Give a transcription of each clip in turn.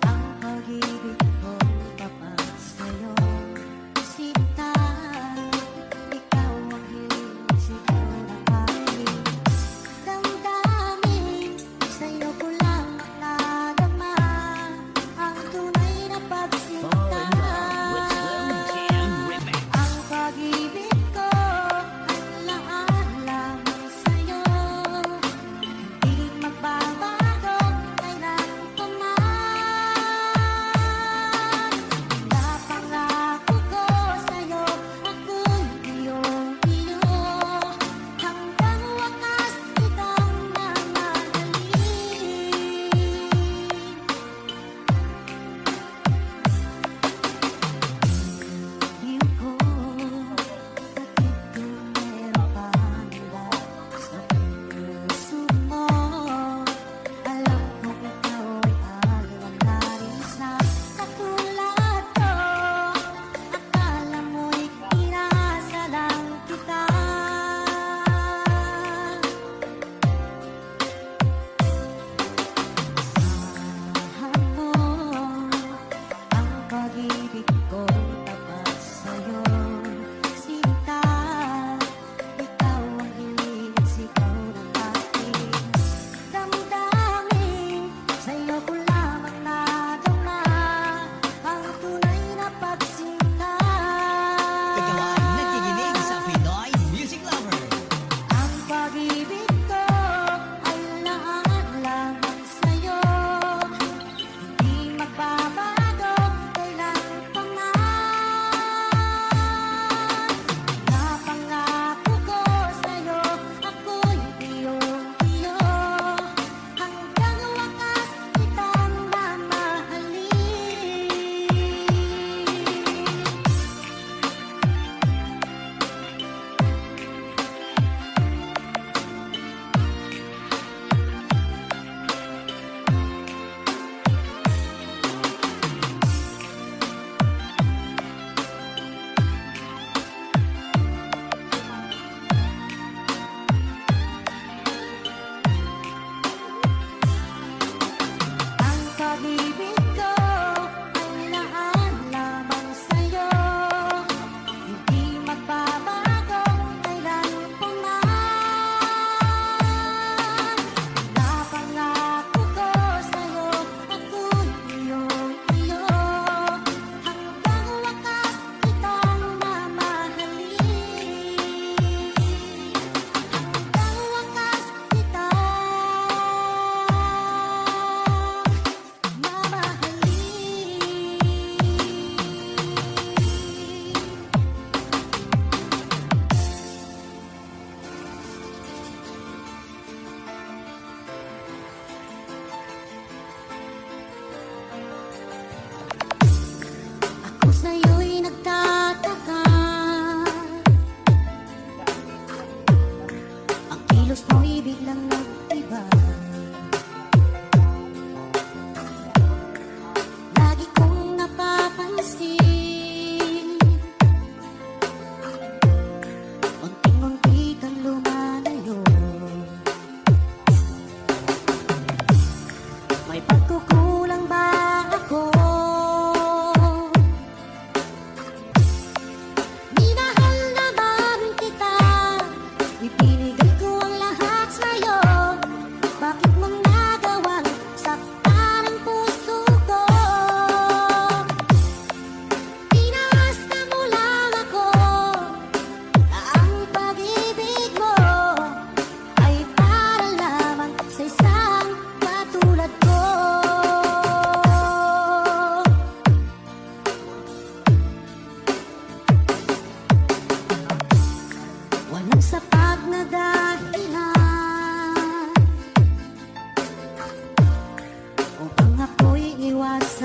Ang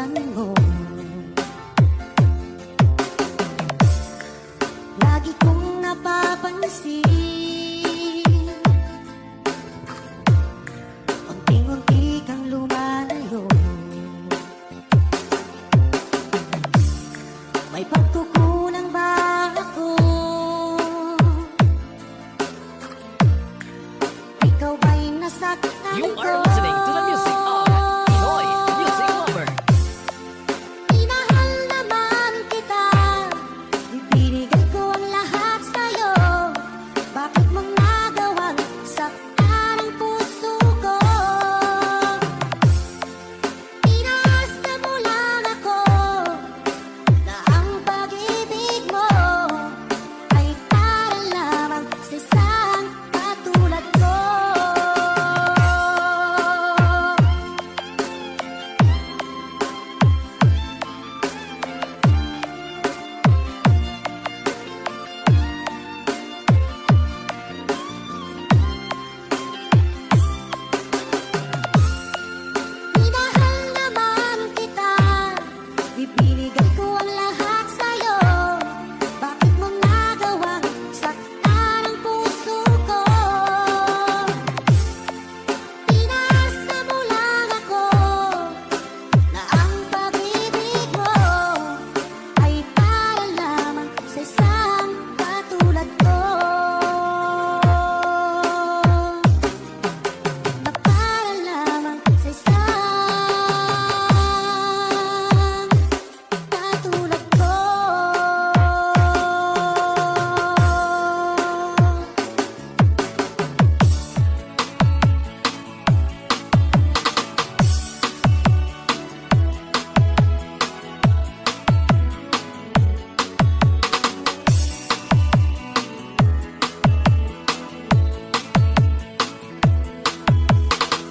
kalimutan mo. Lagi kong napapansin, unti-unti kang lumalayo. May pagkukulang ba ako? Ikaw ba'y nasaktan You ko? are listening to the music of Pinoy Music Lover. Minahal naman kita, ibinigay ko ang lahat sa'yo. Bakit mo nagawang saktan ang puso ko? Inaasa mo lang ako na ang pag-ibig mo ay para lamang sa isang katulad ko. Minahal naman kita, ibinigay ko ang lahat sa'yo. Bakit mo nagawang saktan ang puso ko? Inaasa mo lang ako na ang pag-ibig mo ay para lamang sa isang katulad ko. Na para lamang sa isang katulad ko.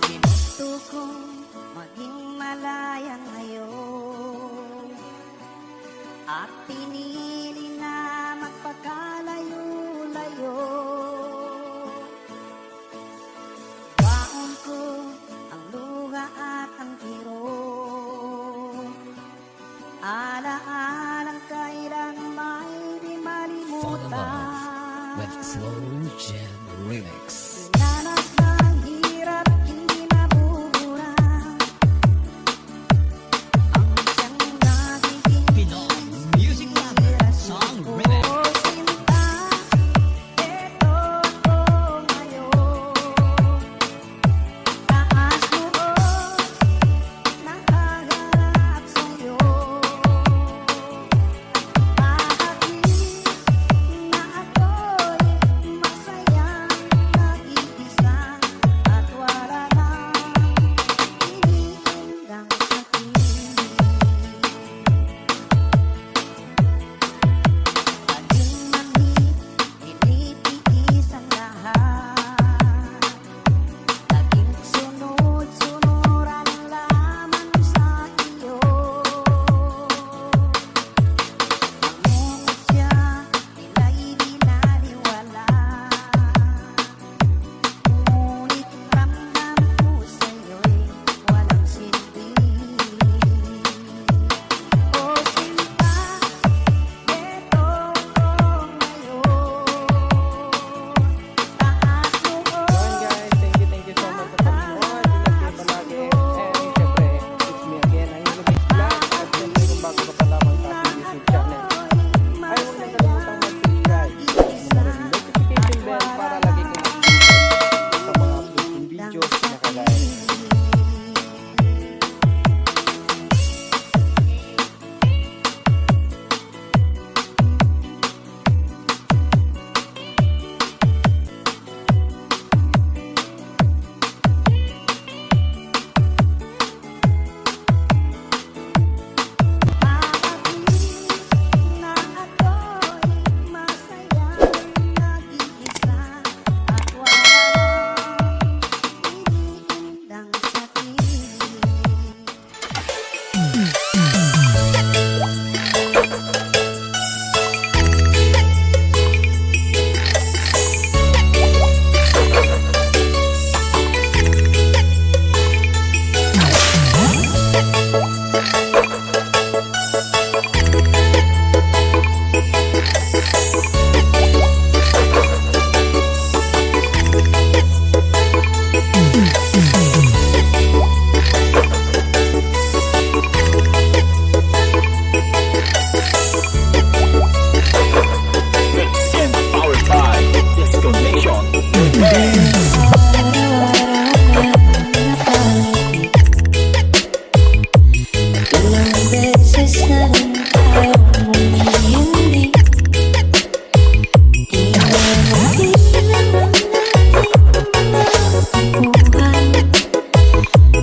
Ginusto kong maging malaya ngayon at pinili na magpakalayo-layo. Baon ko ang luha at ang tiro, alaalang kailan may di Fall in love malimutan. with Slow Jam Remix. Dinanas ng hirap, hindi nabubura. Ang siyang nagiging Pinoy Music Lover.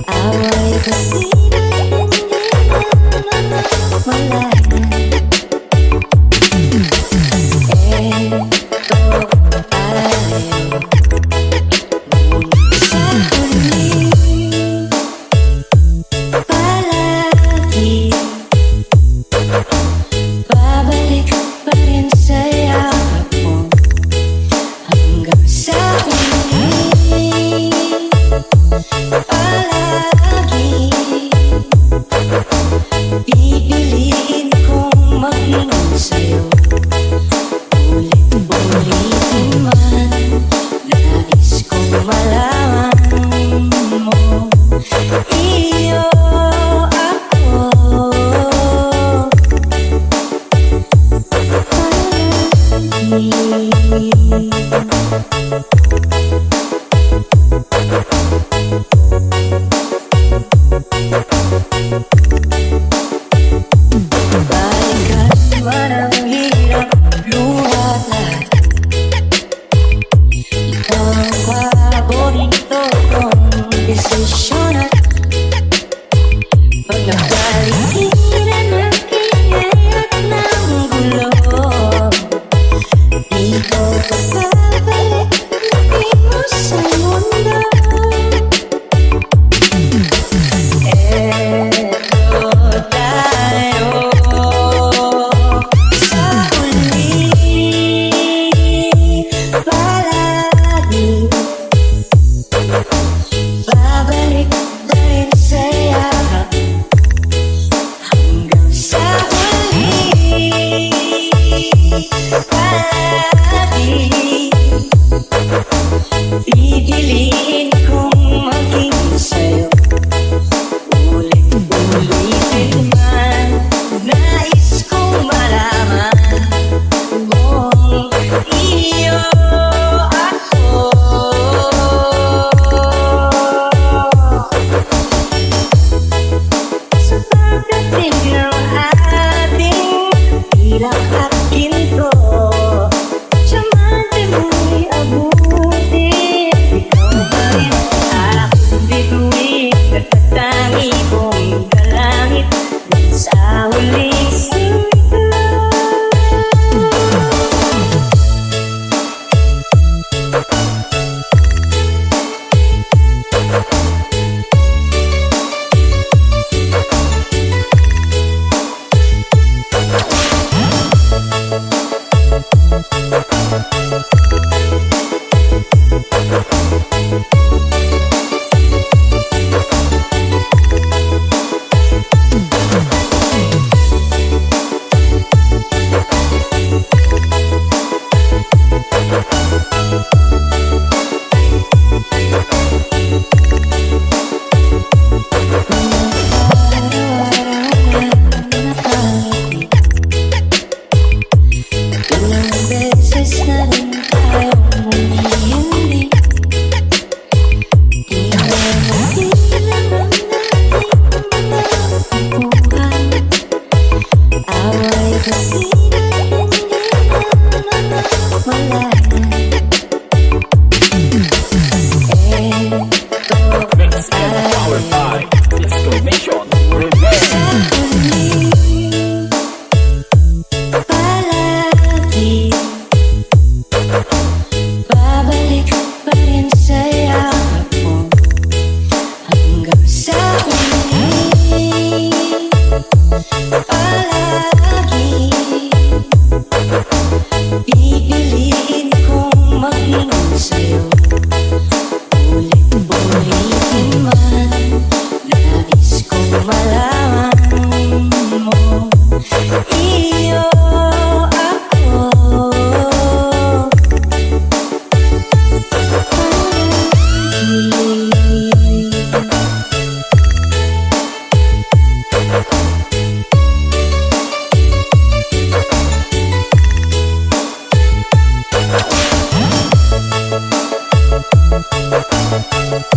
Away kasi wala na. Eto tayo sa huli. Palagi babalik pa rin sa yakap mo hanggang sa huli. Palagi pipiliin kong maging sa'yo. Ulit-ulitin man, nais kong malaman mo, iyo ako. Balikan man ang hirap, luhat lahat. Ikaw ang paborito kong desisyon at pag nagkaligiran ng ingay at ng gulo, di ko papabalik lagi mo sa mundo. Eto tayo sa huli. Palagi babalik na rin sa yakap hanggang sa huli. Palagi pipiliin kong maging sa'yo. Ulit-ulitin man, nais kong malaman kung iyo ako. Sa pagdating ng ating bilang at ginto, tiyamante mo'y abuti. Ikaw pa rin aking bituin, nagtatangi kong kalangit sa huling sinta. Ilang beses na rin tayong humihindi, di na masilang ang dating mga upuan. Away kasi wala na. Mixed and powered by Exclamation Reverse. Sa huli, palagi babalik pa rin sa yakap mo hanggang sa huli. Palagi pipiliin kong maging sa'yo. Ulit-ulitin man, nais kong malaman mo, iyo ako. Palagi